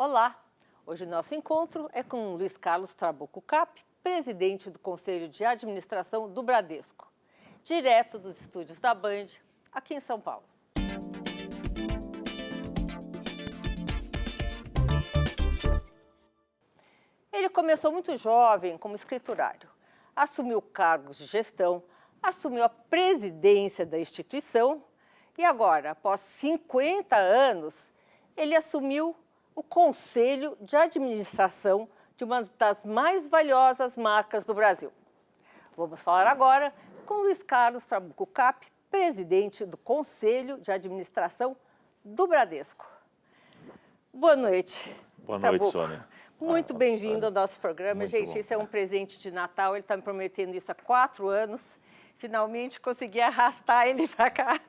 Olá! Hoje nosso encontro é com Luiz Carlos Trabuco Cap, presidente do Conselho de Administração do Bradesco, direto dos estúdios da Band, aqui em São Paulo. Ele começou muito jovem como escriturário, assumiu cargos de gestão, assumiu a presidência da instituição e agora, após 50 anos, ele assumiu o Conselho de Administração de uma das mais valiosas marcas do Brasil. Vamos falar agora com Luiz Carlos Trabuco Cap, presidente do Conselho de Administração do Bradesco. Boa noite. Boa noite, Trabuco. Sônia. Muito bem-vindo ao nosso programa. Muito Gente, bom. esse é um presente de Natal, ele está me prometendo isso há 4 anos. Finalmente consegui arrastar ele para cá,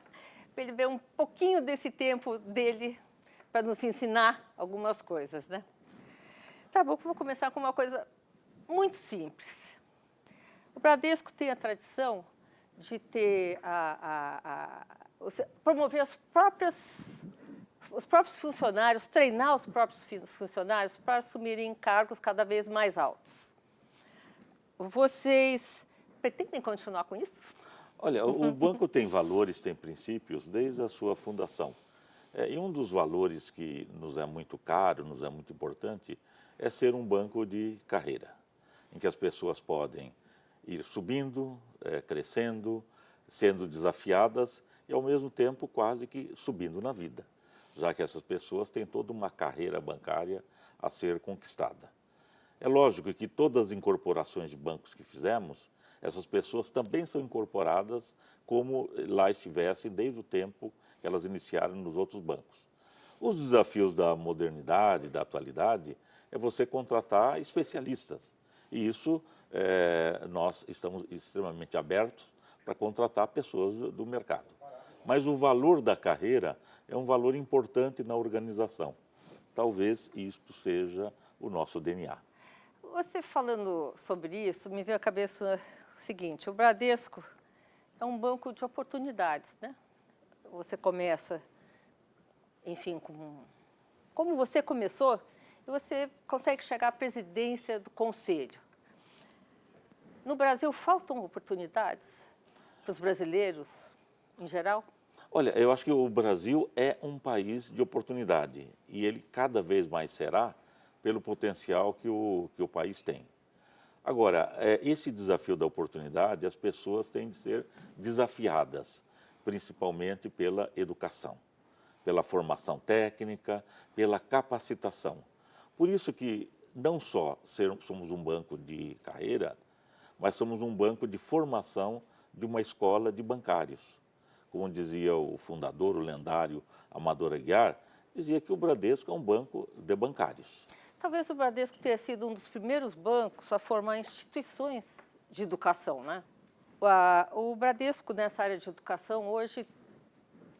para ele ver um pouquinho desse tempo dele, para nos ensinar algumas coisas, né? Trabuco, vou começar com uma coisa muito simples. O Bradesco tem a tradição de ter promover os próprios funcionários, treinar os próprios funcionários para assumirem cargos cada vez mais altos. Vocês pretendem continuar com isso? Olha, o banco tem valores, tem princípios desde a sua fundação. E um dos valores que nos é muito caro, nos é muito importante, é ser um banco de carreira, em que as pessoas podem ir subindo, crescendo, sendo desafiadas e, ao mesmo tempo, quase que subindo na vida, já que essas pessoas têm toda uma carreira bancária a ser conquistada. É lógico que todas as incorporações de bancos que fizemos, essas pessoas também são incorporadas como lá estivessem desde o tempo que elas iniciaram nos outros bancos. Os desafios da modernidade, da atualidade, é você contratar especialistas. E isso nós estamos extremamente abertos para contratar pessoas do mercado. Mas o valor da carreira é um valor importante na organização. Talvez isto seja o nosso DNA. Você falando sobre isso, me veio à cabeça o seguinte: o Bradesco é um banco de oportunidades, né? Você começa, enfim, como você começou, e você consegue chegar à presidência do conselho. No Brasil, faltam oportunidades para os brasileiros, em geral? Olha, eu acho que o Brasil é um país de oportunidade e ele cada vez mais será pelo potencial que o país tem. Agora, esse desafio da oportunidade, as pessoas têm de ser desafiadas, principalmente pela educação, pela formação técnica, pela capacitação. Por isso que não só somos um banco de carreira, mas somos um banco de formação de uma escola de bancários. Como dizia o fundador, o lendário Amador Aguiar, dizia que o Bradesco é um banco de bancários. Talvez o Bradesco tenha sido um dos primeiros bancos a formar instituições de educação, né? O Bradesco, nessa área de educação, hoje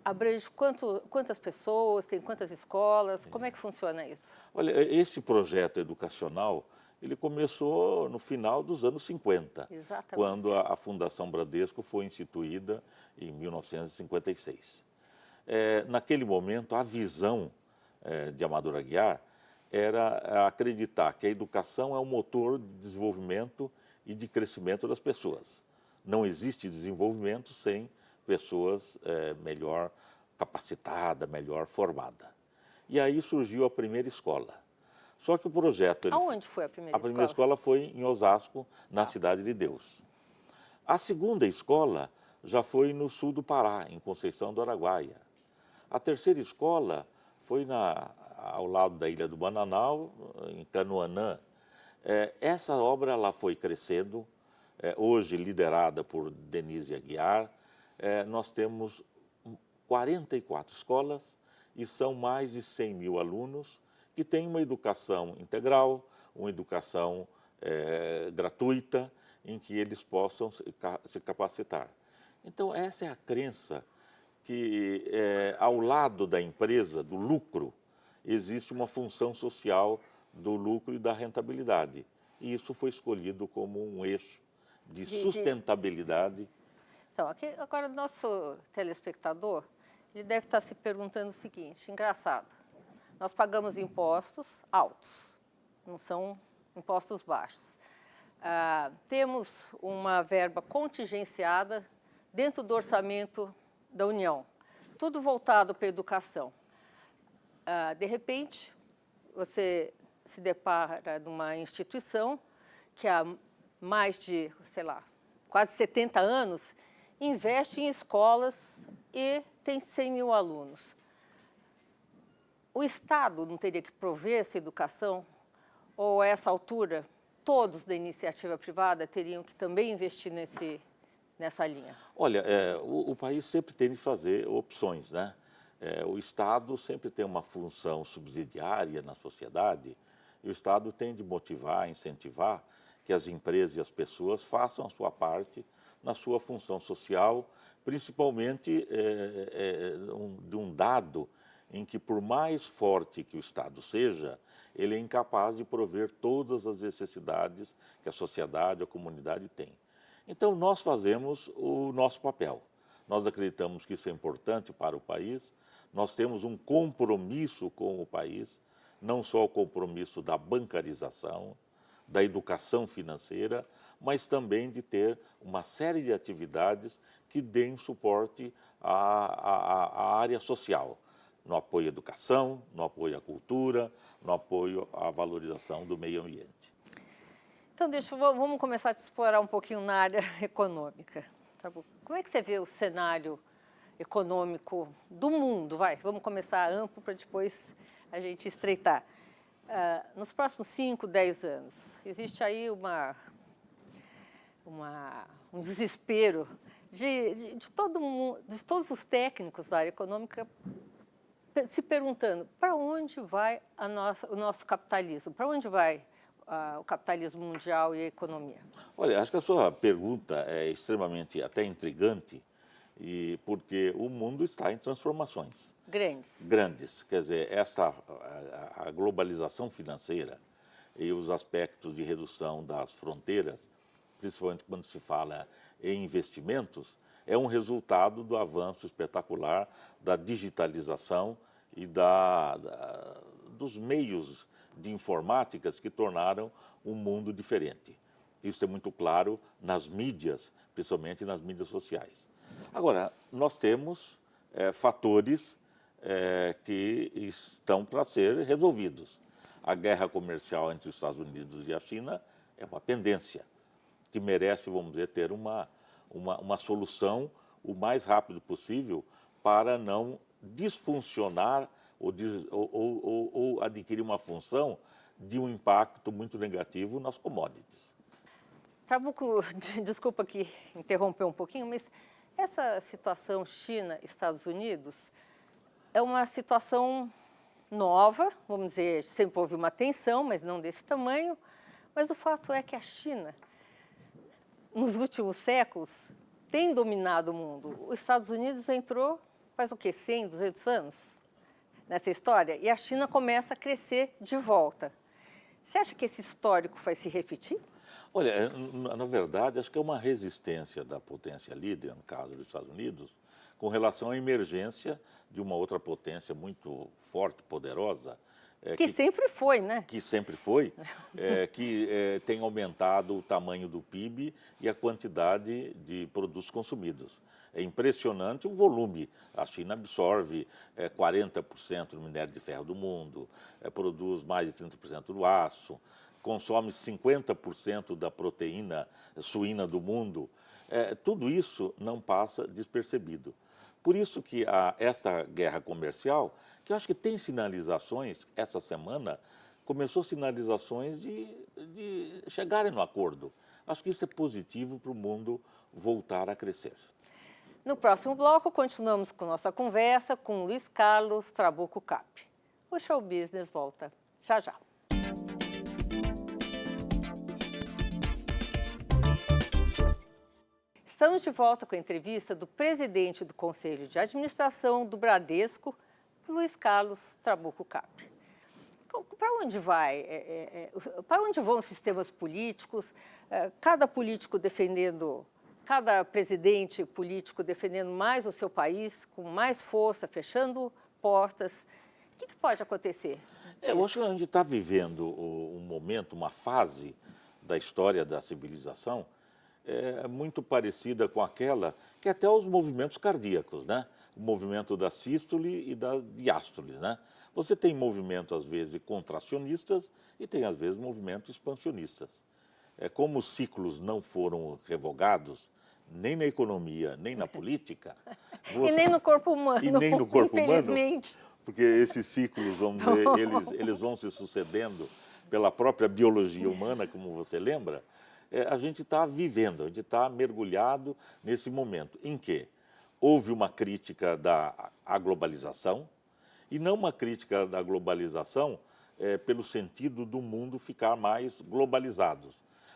abrange quantas pessoas, tem quantas escolas, como é que funciona isso? Olha, esse projeto educacional, ele começou no final dos anos 50, Exatamente. Quando a Fundação Bradesco foi instituída em 1956. Naquele momento, a visão de Amador Aguiar era acreditar que a educação é o motor de desenvolvimento e de crescimento das pessoas. Não existe desenvolvimento sem pessoas melhor capacitadas, melhor formadas. E aí surgiu a primeira escola. Só que o projeto... Aonde foi a primeira escola? A primeira escola foi em Osasco, na Cidade de Deus. A segunda escola já foi no sul do Pará, em Conceição do Araguaia. A terceira escola foi ao lado da Ilha do Bananal, em Canoanã. Essa obra lá foi crescendo, hoje liderada por Denise Aguiar. Nós temos 44 escolas e são mais de 100 mil alunos que têm uma educação integral, uma educação gratuita, em que eles possam se capacitar. Então, essa é a crença que, ao lado da empresa, do lucro, existe uma função social do lucro e da rentabilidade. E isso foi escolhido como um eixo de sustentabilidade. Então, agora o nosso telespectador, ele deve estar se perguntando o seguinte: engraçado, Nós pagamos impostos altos, não são impostos baixos. Temos uma verba contingenciada dentro do orçamento da União, tudo voltado para a educação. De repente, você se depara numa instituição que há mais de, sei lá, quase 70 anos, investe em escolas e tem 100 mil alunos. O Estado não teria que prover essa educação? Ou, a essa altura, todos da iniciativa privada teriam que também investir nessa linha? Olha, o país sempre tem de fazer opções, né? O Estado sempre tem uma função subsidiária na sociedade e o Estado tem de motivar, incentivar que as empresas e as pessoas façam a sua parte na sua função social, principalmente de um dado em que, por mais forte que o Estado seja, ele é incapaz de prover todas as necessidades que a sociedade, a comunidade tem. Então, nós fazemos o nosso papel. Nós acreditamos que isso é importante para o país, nós temos um compromisso com o país, não só o compromisso da bancarização, da educação financeira, mas também de ter uma série de atividades que deem suporte à área social, no apoio à educação, no apoio à cultura, no apoio à valorização do meio ambiente. Então, vamos começar a explorar um pouquinho na área econômica. Tá bom? Como é que você vê o cenário econômico do mundo? Vamos começar amplo para depois a gente estreitar. Nos próximos 5, 10 anos, existe aí um desespero de todo mundo, de todos os técnicos da área econômica, se perguntando para onde vai o nosso capitalismo, para onde vai o capitalismo mundial e a economia? Olha, acho que a sua pergunta é extremamente até intrigante, porque o mundo está em transformações. Grandes. Quer dizer, a globalização financeira e os aspectos de redução das fronteiras, principalmente quando se fala em investimentos, é um resultado do avanço espetacular da digitalização e dos meios de informáticas que tornaram um mundo diferente. Isso é muito claro nas mídias, principalmente nas mídias sociais. Agora, nós temos fatores que estão para ser resolvidos. A guerra comercial entre os Estados Unidos e a China é uma pendência que merece, vamos dizer, ter uma solução o mais rápido possível para não disfuncionar ou adquirir uma função de um impacto muito negativo nas commodities. Trabuco, desculpa aqui interromper um pouquinho, mas essa situação China-Estados Unidos é uma situação nova, vamos dizer, sempre houve uma tensão, mas não desse tamanho, mas o fato é que a China, nos últimos séculos, tem dominado o mundo. Os Estados Unidos entrou, faz o quê, 100, 200 anos nessa história, e a China começa a crescer de volta. Você acha que esse histórico vai se repetir? Olha, na verdade, acho que é uma resistência da potência líder, no caso dos Estados Unidos, com relação à emergência de uma outra potência muito forte, poderosa. Que sempre foi, né? Que sempre foi, que tem aumentado o tamanho do PIB e a quantidade de produtos consumidos. É impressionante o volume. A China absorve 40% do minério de ferro do mundo, produz mais de 30% do aço, consome 50% da proteína suína do mundo. Tudo isso não passa despercebido. Por isso que esta guerra comercial, que eu acho que tem sinalizações, essa semana, começou sinalizações de chegarem no acordo. Acho que isso é positivo para o mundo voltar a crescer. No próximo bloco, continuamos com nossa conversa com Luiz Carlos Trabuco Cap. O Show Business volta já já. Estamos de volta com a entrevista do presidente do Conselho de Administração do Bradesco, Luiz Carlos Trabuco Cap. Para onde vai? Para onde vão os sistemas políticos? Cada presidente político defendendo mais o seu país, com mais força, fechando portas. que pode acontecer? Eu acho que a gente está vivendo um momento, uma fase da história da civilização muito parecida com aquela que até os movimentos cardíacos, né? O movimento da sístole e da diástole, né? Você tem movimentos, às vezes, contracionistas e tem, às vezes, movimentos expansionistas. Como os ciclos não foram revogados, nem na economia, nem na política... E nem no corpo humano, e nem no corpo infelizmente. humano, porque esses ciclos, vamos dizer, eles vão se sucedendo pela própria biologia humana, como você lembra, a gente está vivendo, a gente está mergulhado nesse momento em que houve uma crítica à globalização, e não uma crítica da globalização pelo sentido do mundo ficar mais globalizado,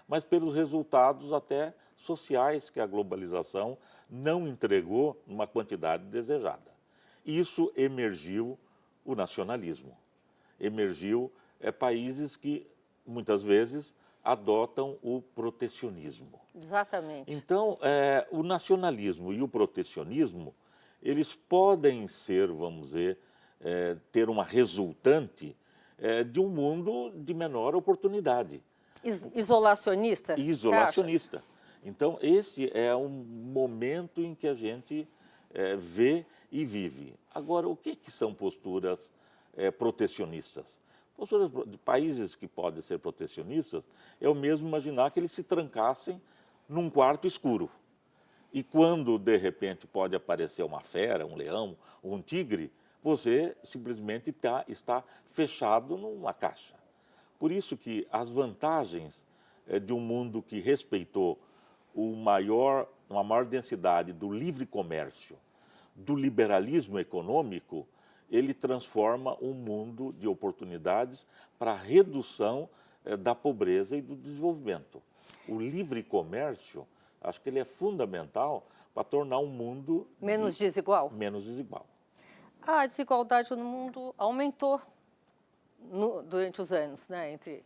mas pelos resultados até sociais que a globalização não entregou numa quantidade desejada. Isso emergiu o nacionalismo, emergiu países que muitas vezes adotam o protecionismo. Exatamente. Então, o nacionalismo e o protecionismo, eles podem ser, vamos dizer, ter uma resultante de um mundo de menor oportunidade. Isolacionista? Isolacionista. Então, este é um momento em que a gente vê e vive. Agora, o que são posturas protecionistas? Posturas de países que podem ser protecionistas é o mesmo imaginar que eles se trancassem num quarto escuro. E quando, de repente, pode aparecer uma fera, um leão, um tigre, você simplesmente está fechado numa caixa. Por isso que as vantagens de um mundo que respeitou uma maior densidade do livre comércio, do liberalismo econômico, ele transforma um mundo de oportunidades para a redução da pobreza e do desenvolvimento. O livre comércio, acho que ele é fundamental para tornar um mundo... Menos desigual? Menos desigual. A desigualdade no mundo aumentou durante os anos, né? Entre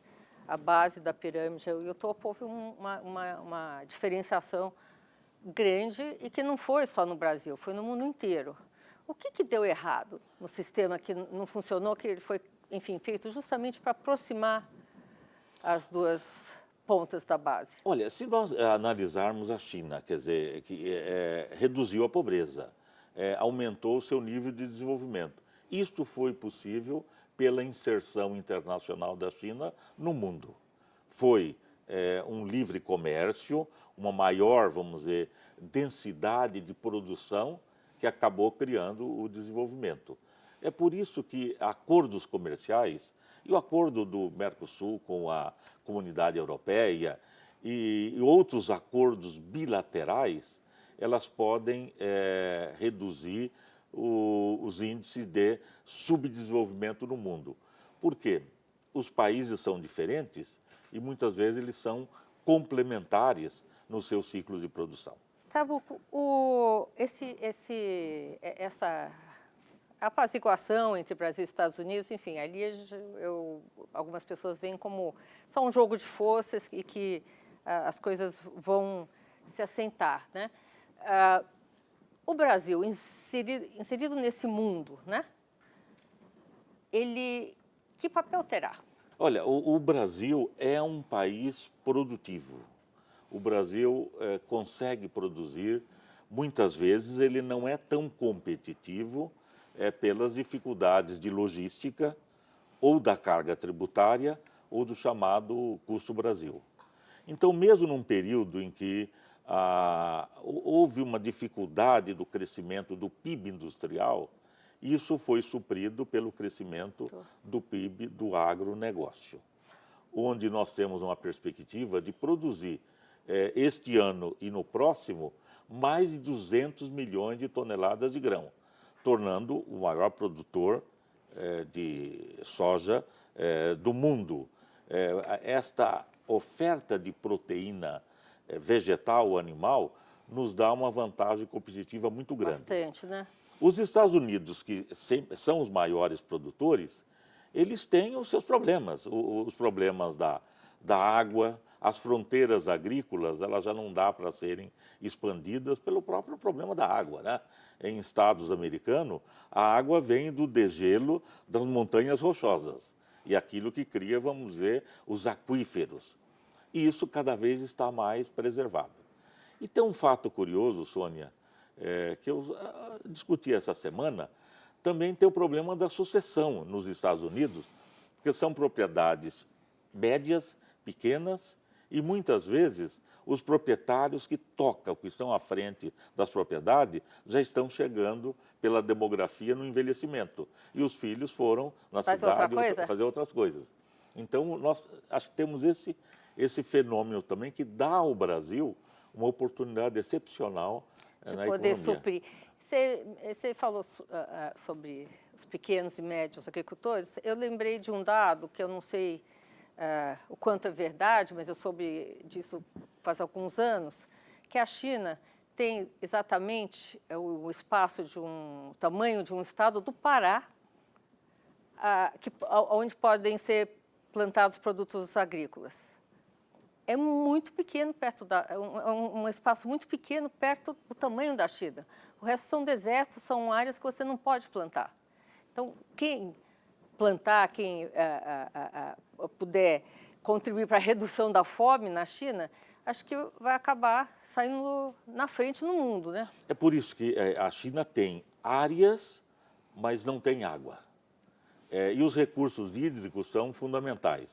a base da pirâmide e o topo, houve uma diferenciação grande e que não foi só no Brasil, foi no mundo inteiro. O que deu errado no sistema que não funcionou, que ele foi, enfim, feito justamente para aproximar as duas pontas da base? Olha, se nós analisarmos a China, quer dizer, que reduziu a pobreza, aumentou o seu nível de desenvolvimento. Isto foi possível pela inserção internacional da China no mundo. Foi um livre comércio, uma maior, vamos dizer, densidade de produção que acabou criando o desenvolvimento. É por isso que acordos comerciais, e o acordo do Mercosul com a Comunidade Europeia e outros acordos bilaterais, elas podem reduzir os índices de subdesenvolvimento no mundo. Por quê? Os países são diferentes e muitas vezes eles são complementares no seu ciclo de produção. Trabuco, essa apaziguação entre Brasil e Estados Unidos, enfim, ali algumas pessoas veem como só um jogo de forças e que as coisas vão se assentar, né? O Brasil, inserido nesse mundo, né? Que papel terá? Olha, o Brasil é um país produtivo. O Brasil consegue produzir, muitas vezes ele não é tão competitivo pelas dificuldades de logística ou da carga tributária ou do chamado custo Brasil. Então, mesmo num período em que houve uma dificuldade do crescimento do PIB industrial, isso foi suprido pelo crescimento do PIB do agronegócio, onde nós temos uma perspectiva de produzir este ano e no próximo mais de 200 milhões de toneladas de grão, tornando o maior produtor de soja do mundo. Esta oferta de proteína vegetal ou animal nos dá uma vantagem competitiva muito grande. Bastante, né? Os Estados Unidos, que são os maiores produtores, eles têm os seus problemas, os problemas da água, as fronteiras agrícolas elas já não dá para serem expandidas pelo próprio problema da água, né? Em estados americanos, a água vem do degelo das montanhas rochosas e aquilo que cria, vamos dizer, os aquíferos. E isso cada vez está mais preservado. E tem um fato curioso, Sônia, que eu discuti essa semana, também tem o problema da sucessão nos Estados Unidos, porque são propriedades médias, pequenas, e muitas vezes os proprietários que tocam, que estão à frente das propriedades, já estão chegando pela demografia no envelhecimento. E os filhos foram na cidade fazer outras coisas. Então, nós acho que temos esse fenômeno também que dá ao Brasil uma oportunidade excepcional de na poder economia. suprir. Você falou sobre os pequenos e médios agricultores. Eu lembrei de um dado que eu não sei o quanto é verdade, mas eu soube disso faz alguns anos, que a China tem exatamente o espaço o tamanho de um estado do Pará, onde podem ser plantados produtos agrícolas. É muito pequeno um espaço muito pequeno perto do tamanho da China. O resto são desertos, são áreas que você não pode plantar. Então, quem plantar, quem puder contribuir para a redução da fome na China, acho que vai acabar saindo na frente no mundo, né? É por isso que a China tem áreas, mas não tem água. E os recursos hídricos são fundamentais.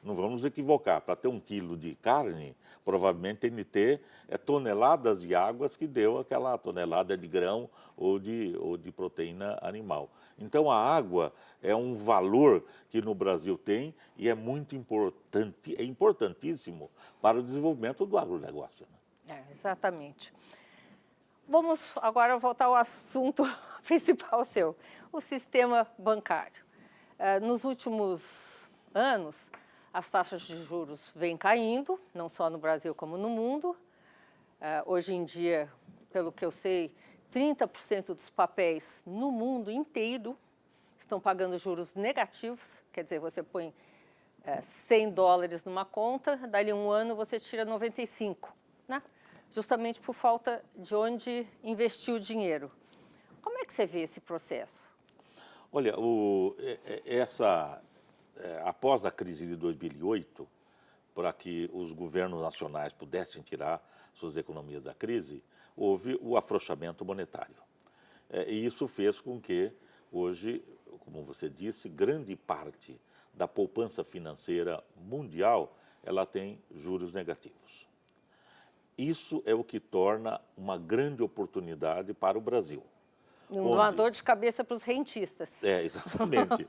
Não vamos nos equivocar, para ter 1 quilo de carne, provavelmente tem de ter toneladas de águas que deu aquela tonelada de grão ou de proteína animal. Então, a água é um valor que no Brasil tem e é muito importante, é importantíssimo para o desenvolvimento do agronegócio, né? Exatamente. Vamos agora voltar ao assunto principal seu, o sistema bancário. Nos últimos anos, as taxas de juros vêm caindo, não só no Brasil como no mundo. Hoje em dia, pelo que eu sei, 30% dos papéis no mundo inteiro estão pagando juros negativos. Quer dizer, você põe $100 numa conta, dali um ano você tira 95, né? Justamente por falta de onde investir o dinheiro. Como é que você vê esse processo? Olha, após a crise de 2008, para que os governos nacionais pudessem tirar suas economias da crise, houve o afrouxamento monetário. E isso fez com que, hoje, como você disse, grande parte da poupança financeira mundial ela tem juros negativos. Isso é o que torna uma grande oportunidade para o Brasil. Uma dor de cabeça para os rentistas. Exatamente.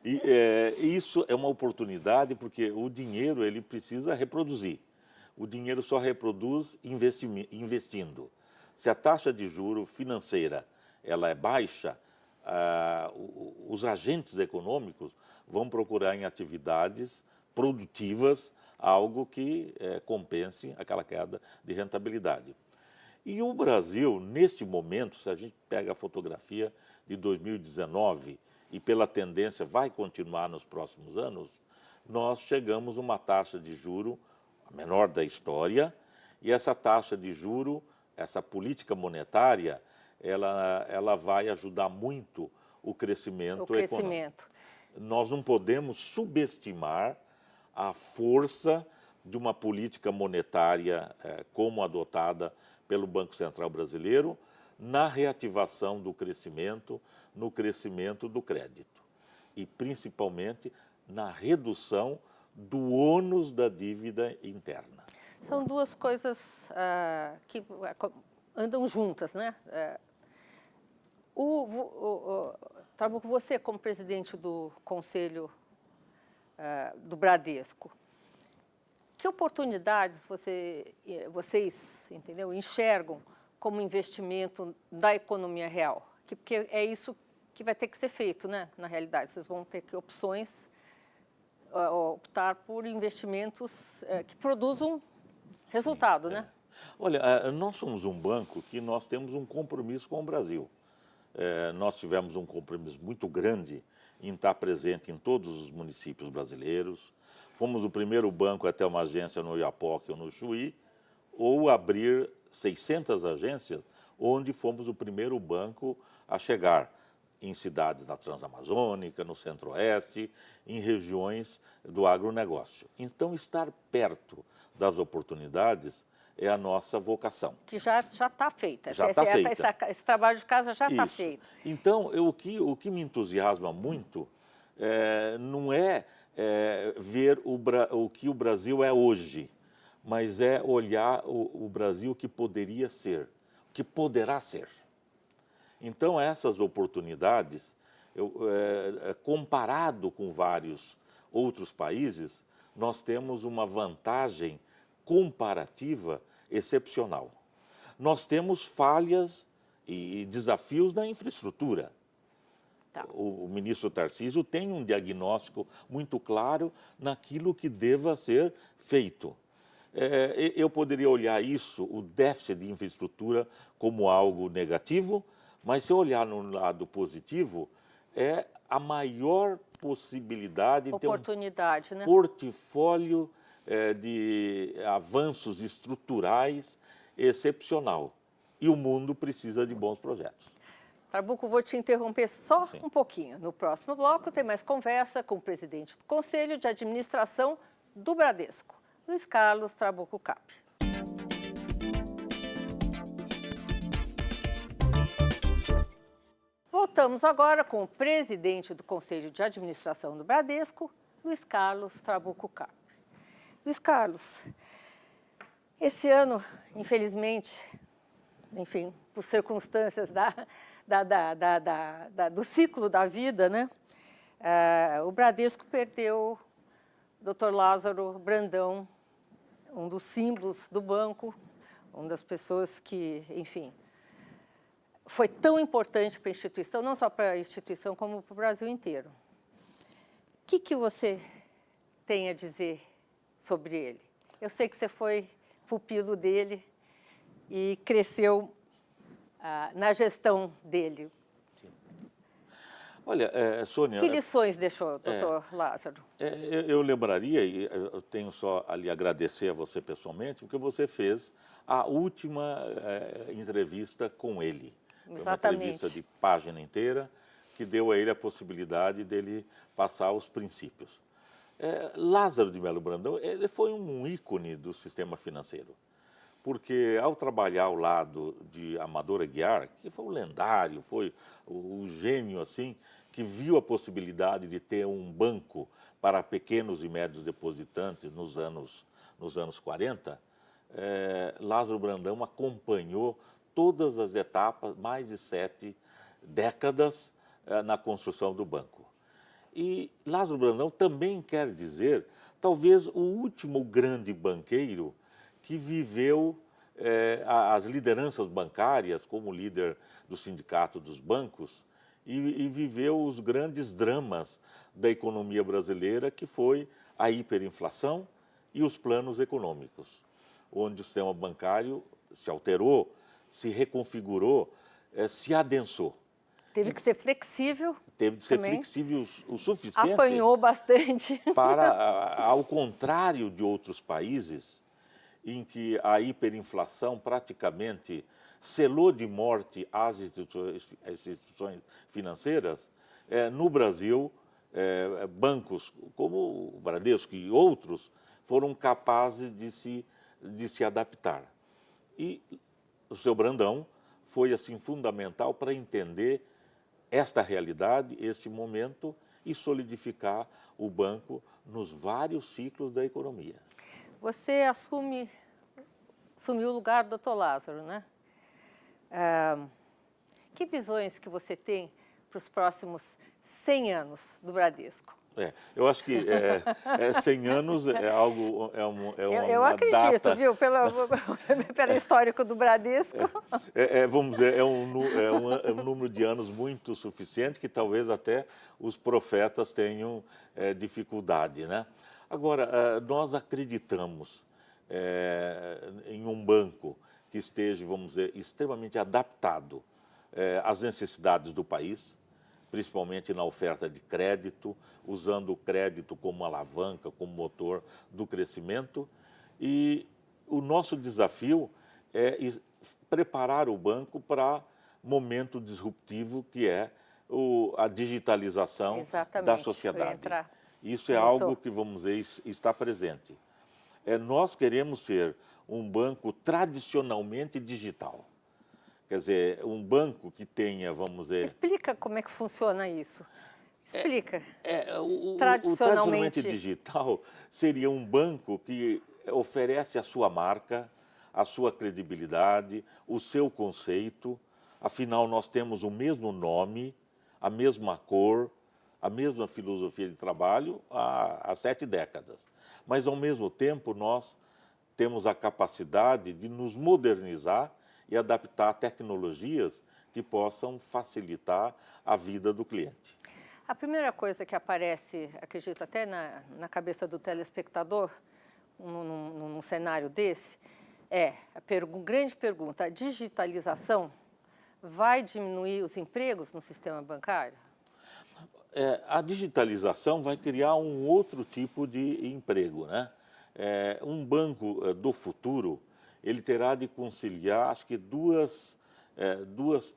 E isso é uma oportunidade porque o dinheiro ele precisa reproduzir. O dinheiro só reproduz investindo. Se a taxa de juro financeira ela é baixa, os agentes econômicos vão procurar em atividades produtivas algo que compense aquela queda de rentabilidade. E o Brasil, neste momento, se a gente pega a fotografia de 2019 e pela tendência vai continuar nos próximos anos, nós chegamos a uma taxa de juro a menor da história e essa taxa de juro, essa política monetária, ela vai ajudar muito o crescimento econômico. Nós não podemos subestimar a força de uma política monetária como adotada pelo Banco Central Brasileiro na reativação do crescimento, no crescimento do crédito e principalmente na redução do ônus da dívida interna. São duas coisas que andam juntas, né? Trabuco, você como presidente do Conselho do Bradesco, que oportunidades vocês enxergam como investimento da economia real? Porque é isso que vai ter que ser feito, né? Na realidade, vocês vão ter que optar por investimentos que produzam resultado, né? Olha, nós somos um banco que nós temos um compromisso com o Brasil. Nós tivemos um compromisso muito grande em estar presente em todos os municípios brasileiros. fomos o primeiro banco a ter uma agência no Oiapoque ou no Chuí, ou abrir 600 agências, onde fomos o primeiro banco a chegar em cidades na Transamazônica, no Centro-Oeste, em regiões do agronegócio. Então, estar perto das oportunidades é a nossa vocação. Que já está feita. Já está feita. Esse trabalho de casa já está Isso. feito. Então, o que me entusiasma muito não é, ver o que o Brasil é hoje, mas é olhar o Brasil que poderia ser, que poderá ser. Então, essas oportunidades, comparado com vários outros países, nós temos uma vantagem comparativa excepcional. Nós temos falhas e desafios na infraestrutura. Tá. O ministro Tarcísio tem um diagnóstico muito claro naquilo que deva ser feito. Eu poderia olhar isso, o déficit de infraestrutura, como algo negativo, mas se eu olhar no lado positivo, é a maior possibilidade de ter um portfólio de avanços estruturais excepcional. E o mundo precisa de bons projetos. Trabuco, vou te interromper só um pouquinho. No próximo bloco tem mais conversa com o presidente do Conselho de Administração do Bradesco, Luiz Carlos Trabuco Capri. Voltamos agora com o presidente do Conselho de Administração do Bradesco, Luiz Carlos Trabuco Capri. Luiz Carlos, esse ano, infelizmente, enfim, por circunstâncias do ciclo da vida, né, o Bradesco perdeu o Dr. Lázaro Brandão, um dos símbolos do banco, uma das pessoas que, enfim, foi tão importante para a instituição, não só para a instituição, como para o Brasil inteiro. O que você tem a dizer sobre ele? Eu sei que você foi pupilo dele e cresceu na gestão dele. Sim. Olha, Sônia... Que lições deixou, doutor Lázaro? Eu lembraria, e eu tenho só ali agradecer a você pessoalmente, porque você fez a última entrevista com ele. Exatamente. Foi uma entrevista de página inteira que deu a ele a possibilidade dele passar os princípios. Lázaro de Melo Brandão, ele foi um ícone do sistema financeiro, porque ao trabalhar ao lado de Amador Aguiar, que foi o lendário, foi o gênio assim, que viu a possibilidade de ter um banco para pequenos e médios depositantes nos anos 40, Lázaro Brandão acompanhou todas as etapas, mais de 7 décadas na construção do banco. E Lázaro Brandão também quer dizer, talvez, o último grande banqueiro que viveu as lideranças bancárias, como líder do Sindicato dos Bancos, e viveu os grandes dramas da economia brasileira, que foi a hiperinflação e os planos econômicos, onde o sistema bancário se alterou, se reconfigurou, se adensou. Teve que ser flexível. Teve que ser flexível o suficiente. Apanhou bastante. Para, ao contrário de outros países, em que a hiperinflação praticamente selou de morte as instituições financeiras, no Brasil, bancos como o Bradesco e outros foram capazes de se adaptar. E o seu Brandão foi assim fundamental para entender esta realidade, este momento, e solidificar o banco nos vários ciclos da economia. Você assumiu o lugar do Dr. Lázaro, né? Que visões que você tem para os próximos 100 anos do Bradesco? Eu acho que 100 anos é algo, eu acredito, data... viu, pelo histórico do Bradesco. Vamos dizer, é um número de anos muito suficiente que talvez até os profetas tenham dificuldade, né? Agora, nós acreditamos em um banco que esteja, vamos dizer, extremamente adaptado às necessidades do país, principalmente na oferta de crédito, usando o crédito como alavanca, como motor do crescimento. E o nosso desafio é preparar o banco para momento disruptivo que é a digitalização Exatamente, da eu ia sociedade. entrar. Isso é Começou. algo que, vamos dizer, está presente. Nós queremos ser um banco tradicionalmente digital. Quer dizer, um banco que tenha, vamos dizer... Explica como é que funciona isso. Explica. O tradicionalmente Tradicionalmente, digital seria um banco que oferece a sua marca, a sua credibilidade, o seu conceito. Afinal, nós temos o mesmo nome, a mesma cor, a mesma filosofia de trabalho há 7 décadas. Mas, ao mesmo tempo, nós temos a capacidade de nos modernizar e adaptar tecnologias que possam facilitar a vida do cliente. a primeira coisa que aparece, acredito até na cabeça do telespectador, num cenário desse, é a grande pergunta: a digitalização vai diminuir os empregos no sistema bancário? A digitalização vai criar um outro tipo de emprego, né? Um banco do futuro, ele terá de conciliar, acho que duas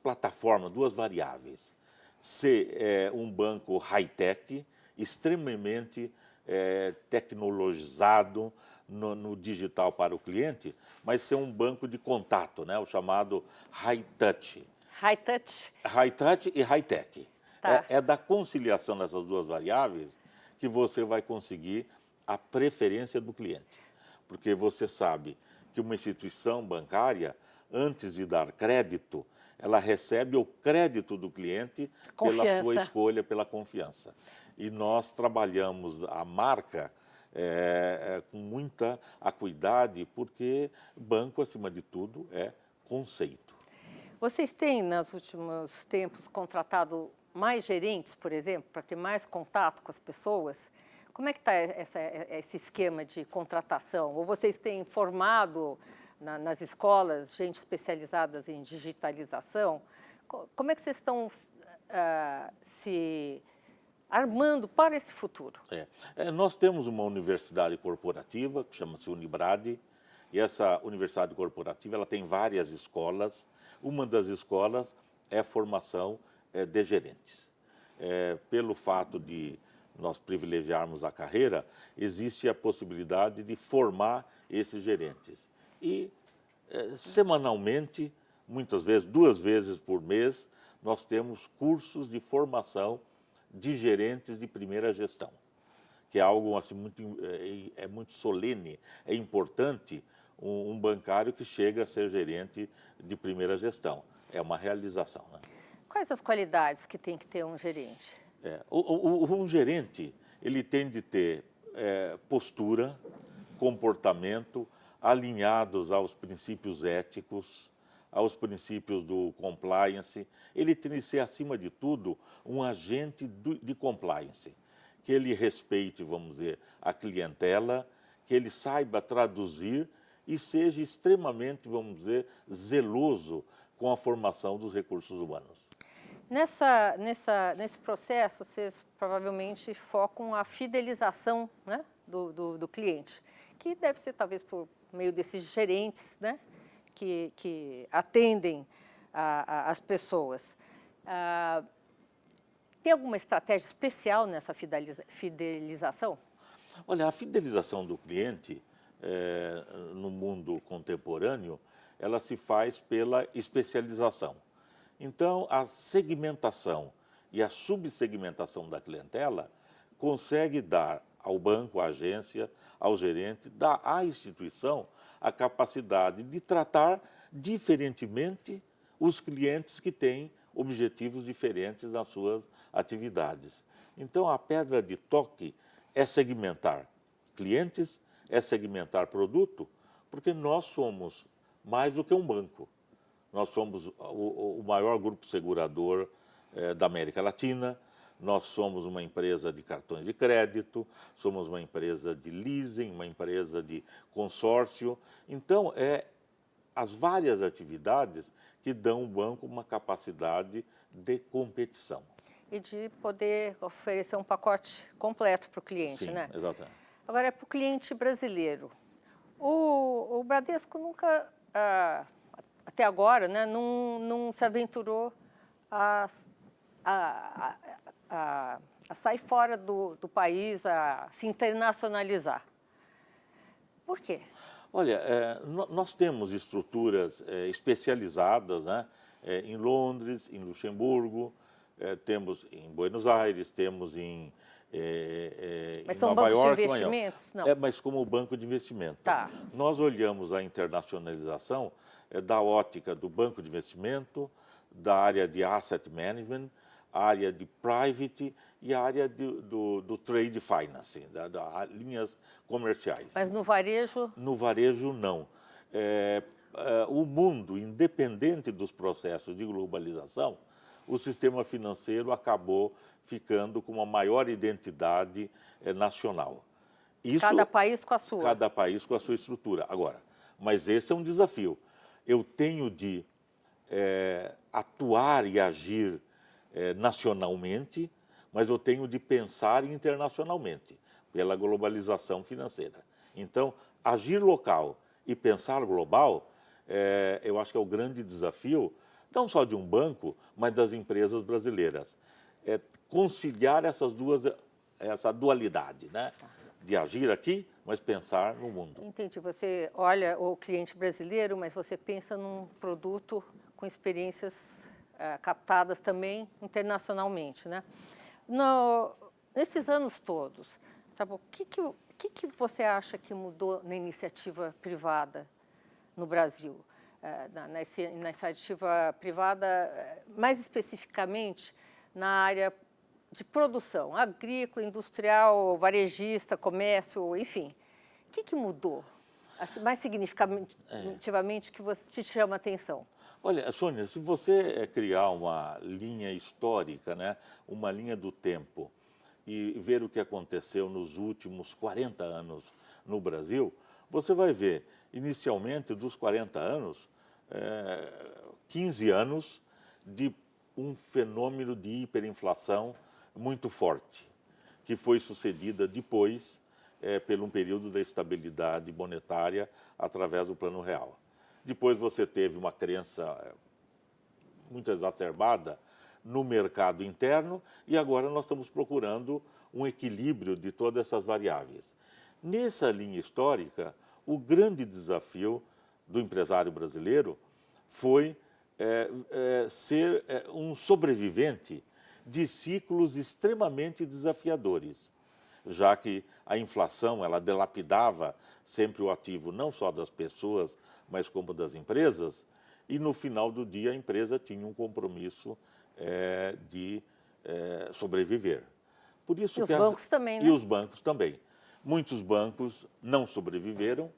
plataformas, 2 variáveis. Ser um banco high-tech, extremamente tecnologizado no digital para o cliente, mas ser um banco de contato, né? O chamado high-touch. High-touch? High-touch e high-tech. Tá. É da conciliação dessas 2 variáveis que você vai conseguir a preferência do cliente. Porque você sabe que uma instituição bancária, antes de dar crédito, ela recebe o crédito do cliente pela sua escolha, pela confiança. E nós trabalhamos a marca com muita acuidade, porque banco, acima de tudo, é conceito. Vocês têm, nos últimos tempos, contratado mais gerentes, por exemplo, para ter mais contato com as pessoas? Como é que está esse esquema de contratação? Ou vocês têm formado nas escolas gente especializada em digitalização? Como é que vocês estão se armando para esse futuro? Nós temos uma universidade corporativa, que chama-se Unibrade, e essa universidade corporativa ela tem várias escolas. Uma das escolas é a formação de gerentes. Pelo fato de nós privilegiarmos a carreira, existe a possibilidade de formar esses gerentes. E, semanalmente, muitas vezes, 2 vezes por mês, nós temos cursos de formação de gerentes de primeira gestão, que é algo assim, muito solene, é importante um bancário que chega a ser gerente de primeira gestão. É uma realização, né? Quais as qualidades que tem que ter um gerente? Um gerente, ele tem de ter postura, comportamento alinhados aos princípios éticos, aos princípios do compliance. Ele tem de ser, acima de tudo, um agente de compliance, que ele respeite, vamos dizer, a clientela, que ele saiba traduzir e seja extremamente, vamos dizer, zeloso com a formação dos recursos humanos. Nesse processo, vocês provavelmente focam a fidelização, né, do cliente, que deve ser talvez por meio desses gerentes, né, que atendem as pessoas. Tem alguma estratégia especial nessa fidelização? Olha, a fidelização do cliente no mundo contemporâneo, ela se faz pela especialização. Então, a segmentação e a subsegmentação da clientela consegue dar ao banco, à agência, ao gerente, dar à instituição a capacidade de tratar diferentemente os clientes que têm objetivos diferentes nas suas atividades. Então, a pedra de toque é segmentar clientes, é segmentar produto, porque nós somos mais do que um banco. Nós somos o maior grupo segurador da América Latina, nós somos uma empresa de cartões de crédito, somos uma empresa de leasing, uma empresa de consórcio. Então, as várias atividades que dão ao banco uma capacidade de competição. e de poder oferecer um pacote completo para o cliente, Sim, né? exatamente. Agora, para o cliente brasileiro, o Bradesco nunca, até agora, né, não se aventurou a, a, a sair fora do país, a se internacionalizar. Por quê? Olha, nós temos estruturas especializadas, né, em Londres, em Luxemburgo, temos em Buenos Aires, temos em Mas em são Nova bancos de York, Miami. investimentos? Não. Mas como banco de investimento. Tá. Nós olhamos a internacionalização da ótica do banco de investimento, da área de asset management, a área de private e a área do trade finance, das linhas comerciais. Mas no varejo? No varejo, não. O mundo, independente dos processos de globalização, o sistema financeiro acabou ficando com uma maior identidade nacional. Isso, Cada país com a sua. Cada país com a sua estrutura. Agora, mas esse é um desafio. Eu tenho de atuar e agir nacionalmente, mas eu tenho de pensar internacionalmente, pela globalização financeira. Então, agir local e pensar global, eu acho que é o grande desafio, não só de um banco, mas das empresas brasileiras. Conciliar essa dualidade, né? De agir aqui, mas pensar no mundo. Entendi. Você olha o cliente brasileiro, mas você pensa num produto com experiências captadas também internacionalmente, né? Nesses anos todos, tá bom, o que você acha que mudou na iniciativa privada no Brasil? Na iniciativa privada, mais especificamente na área de produção, agrícola, industrial, varejista, comércio, enfim. O que mudou, assim, mais significativamente, que te chama a atenção? Olha, Sônia, se você criar uma linha histórica, né, uma linha do tempo, e ver o que aconteceu nos últimos 40 anos no Brasil, você vai ver, inicialmente, dos 40 anos, 15 anos de um fenômeno de hiperinflação muito forte, que foi sucedida depois por um período da estabilidade monetária através do Plano Real. Depois você teve uma crença muito exacerbada no mercado interno e agora nós estamos procurando um equilíbrio de todas essas variáveis. Nessa linha histórica, o grande desafio do empresário brasileiro foi ser um sobrevivente de ciclos extremamente desafiadores, já que a inflação ela dilapidava sempre o ativo não só das pessoas, mas como das empresas, e no final do dia a empresa tinha um compromisso de sobreviver. Por isso e os bancos também, né? E os bancos também. Muitos bancos não sobreviveram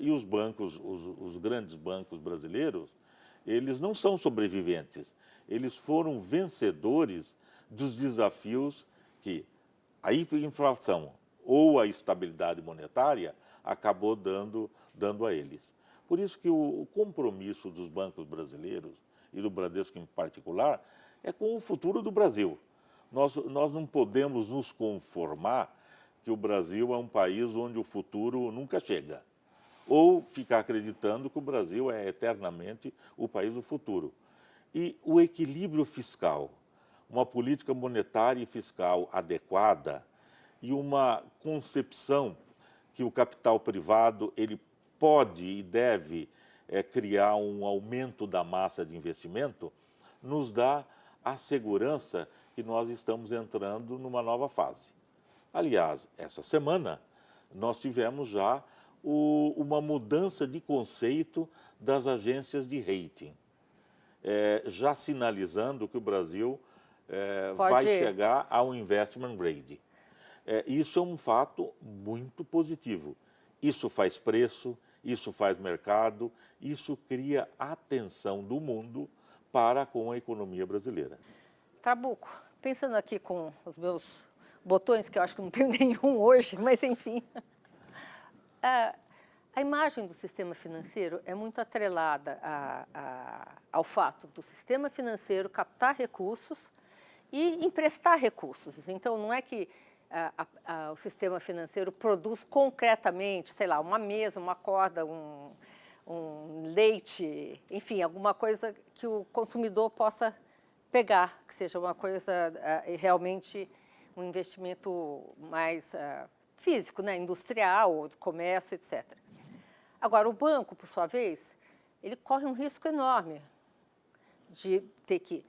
e os bancos, os grandes bancos brasileiros, eles não são sobreviventes. Eles foram vencedores dos desafios que a hiperinflação ou a estabilidade monetária acabou dando a eles. Por isso que o compromisso dos bancos brasileiros, e do Bradesco em particular, é com o futuro do Brasil. Nós não podemos nos conformar que o Brasil é um país onde o futuro nunca chega, ou ficar acreditando que o Brasil é eternamente o país do futuro. E o equilíbrio fiscal, uma política monetária e fiscal adequada e uma concepção que o capital privado ele pode e deve criar um aumento da massa de investimento, nos dá a segurança que nós estamos entrando numa nova fase. Aliás, essa semana nós tivemos já uma mudança de conceito das agências de rating, já sinalizando que o Brasil vai chegar ao investment grade. Isso é um fato muito positivo. Isso faz preço, isso faz mercado, isso cria atenção do mundo para com a economia brasileira. Trabuco, pensando aqui com os meus botões, que eu acho que não tenho nenhum hoje, mas enfim. A imagem do sistema financeiro é muito atrelada ao fato do sistema financeiro captar recursos e emprestar recursos. Então, não é que o sistema financeiro produz concretamente, sei lá, uma mesa, uma corda, um leite, enfim, alguma coisa que o consumidor possa pegar, que seja uma coisa realmente um investimento mais físico, né, industrial, de comércio, etc. Agora, o banco, por sua vez, ele corre um risco enorme de ter que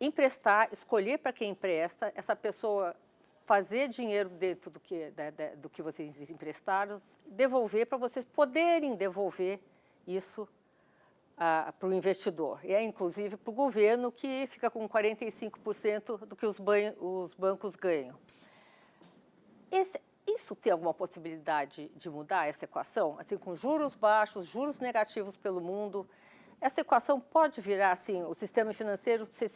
emprestar, escolher para quem empresta, essa pessoa fazer dinheiro dentro do que vocês emprestaram, devolver para vocês poderem devolver isso para o investidor. E inclusive, para o governo, que fica com 45% do que os bancos ganham. Isso tem alguma possibilidade de mudar essa equação? Assim, com juros baixos, juros negativos pelo mundo, essa equação pode virar, assim, o sistema financeiro ser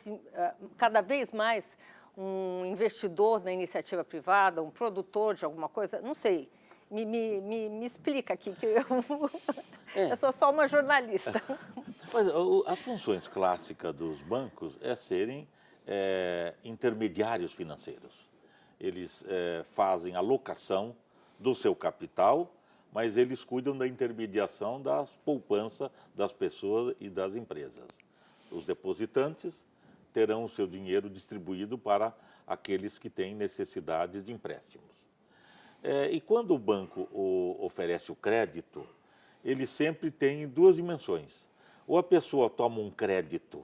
cada vez mais um investidor na iniciativa privada, um produtor de alguma coisa? Não sei. Me explica aqui, que eu sou só uma jornalista. Mas as funções clássicas dos bancos é serem intermediários financeiros. Eles fazem alocação do seu capital, mas eles cuidam da intermediação das poupanças das pessoas e das empresas. Os depositantes terão o seu dinheiro distribuído para aqueles que têm necessidades de empréstimos. E quando o banco oferece o crédito, ele sempre tem duas dimensões. Ou a pessoa toma um crédito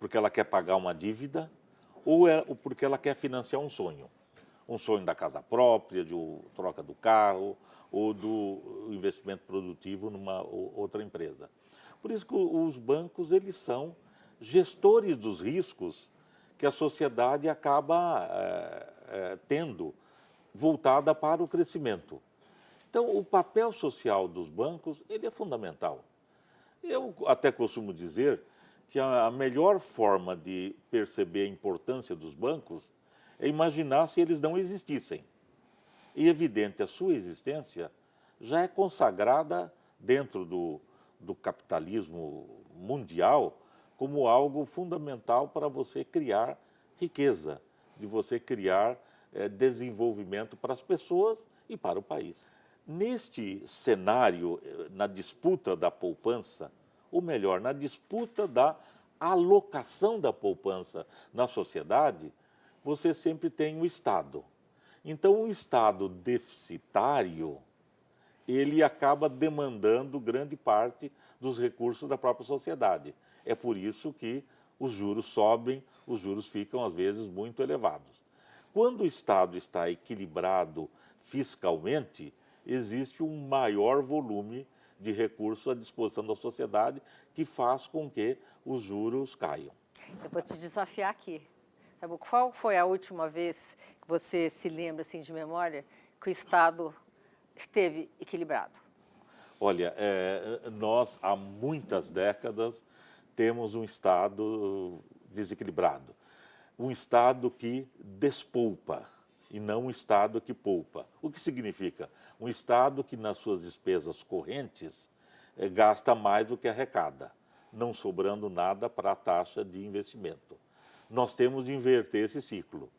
porque ela quer pagar uma dívida, ou porque ela quer financiar um sonho. Um sonho da casa própria, de troca do carro, ou do investimento produtivo numa outra empresa. Por isso que os bancos, eles são gestores dos riscos que a sociedade acaba tendo voltada para o crescimento. Então, o papel social dos bancos, ele é fundamental. Eu até costumo dizer que a melhor forma de perceber a importância dos bancos é imaginar se eles não existissem. E, evidente, a sua existência já é consagrada dentro do capitalismo mundial como algo fundamental para você criar riqueza, de você criar desenvolvimento para as pessoas e para o país. Neste cenário, na disputa da poupança, ou melhor, na disputa da alocação da poupança na sociedade, você sempre tem o Estado. Então, o Estado deficitário, ele acaba demandando grande parte dos recursos da própria sociedade. É por isso que os juros sobem, os juros ficam, às vezes, muito elevados. Quando o Estado está equilibrado fiscalmente, existe um maior volume de recursos à disposição da sociedade que faz com que os juros caiam. Eu vou te desafiar aqui. Sabe, qual foi a última vez que você se lembra, assim, de memória, que o Estado esteve equilibrado? Olha, nós, há muitas décadas, temos um Estado desequilibrado. Um Estado que despoupa e não um Estado que poupa. O que significa? Um Estado que, nas suas despesas correntes, gasta mais do que arrecada, não sobrando nada para a taxa de investimento. Nós temos de inverter esse ciclo.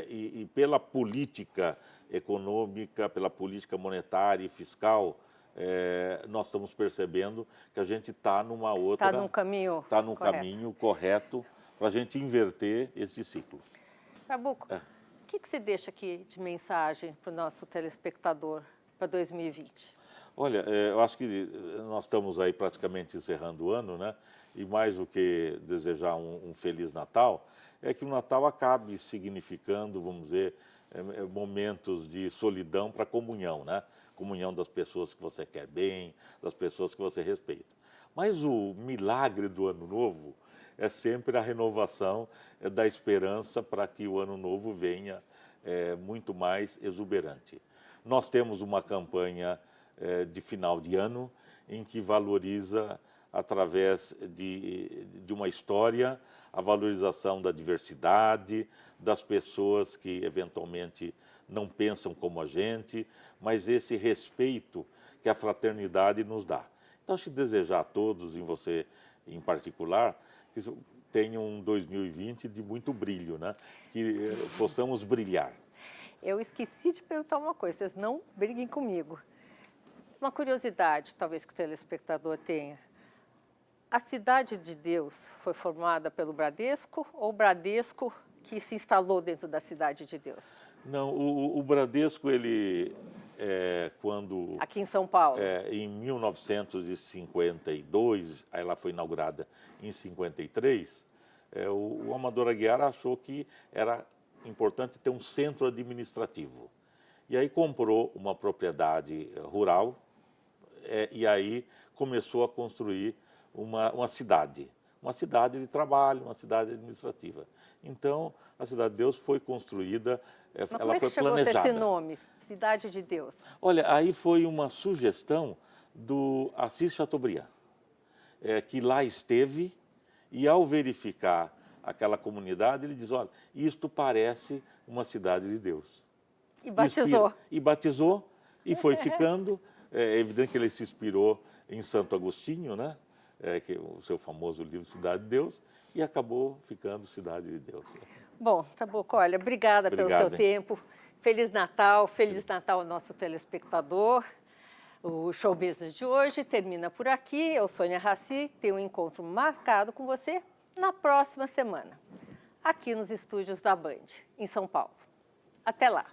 E pela política econômica, pela política monetária e fiscal, nós estamos percebendo que a gente está numa outra... Está num caminho Está num caminho correto para a gente inverter esse ciclo. Trabuco, o que você deixa aqui de mensagem para o nosso telespectador para 2020? Olha, eu acho que nós estamos aí praticamente encerrando o ano, né? E mais do que desejar um Feliz Natal, é que o Natal acabe significando, vamos dizer, momentos de solidão para comunhão, né? Comunhão das pessoas que você quer bem, das pessoas que você respeita. Mas o milagre do Ano Novo é sempre a renovação da esperança para que o Ano Novo venha muito mais exuberante. Nós temos uma campanha de final de ano em que valoriza, através de uma história, a valorização da diversidade, das pessoas que eventualmente não pensam como a gente, mas esse respeito que a fraternidade nos dá. Então, acho que desejar a todos, e você em particular, que tenha um 2020 de muito brilho, né? Que possamos brilhar. Eu esqueci de perguntar uma coisa, vocês não briguem comigo. Uma curiosidade, talvez que o telespectador tenha. A Cidade de Deus foi formada pelo Bradesco ou o Bradesco que se instalou dentro da Cidade de Deus? Não, o Bradesco, ele, quando... Aqui em São Paulo? Em 1952, ela foi inaugurada em 53, o Amador Aguiar achou que era importante ter um centro administrativo. E aí comprou uma propriedade rural e aí começou a construir uma cidade de trabalho, uma cidade administrativa. Então, a Cidade de Deus foi construída, Mas ela como é que foi chegou planejada. a ser esse nome, Cidade de Deus? Olha, aí foi uma sugestão do Assis Chateaubriand, que lá esteve e, ao verificar aquela comunidade, ele diz, olha, isto parece uma cidade de Deus. E batizou. E batizou, e foi ficando. É evidente que ele se inspirou em Santo Agostinho, né? Que é o seu famoso livro Cidade de Deus, e acabou ficando Cidade de Deus. Bom, Trabuco, olha, obrigada pelo seu tempo. Feliz Natal ao nosso telespectador. O Show Business de hoje termina por aqui. Eu, Sônia Raci, tenho um encontro marcado com você na próxima semana, aqui nos estúdios da Band, em São Paulo. Até lá!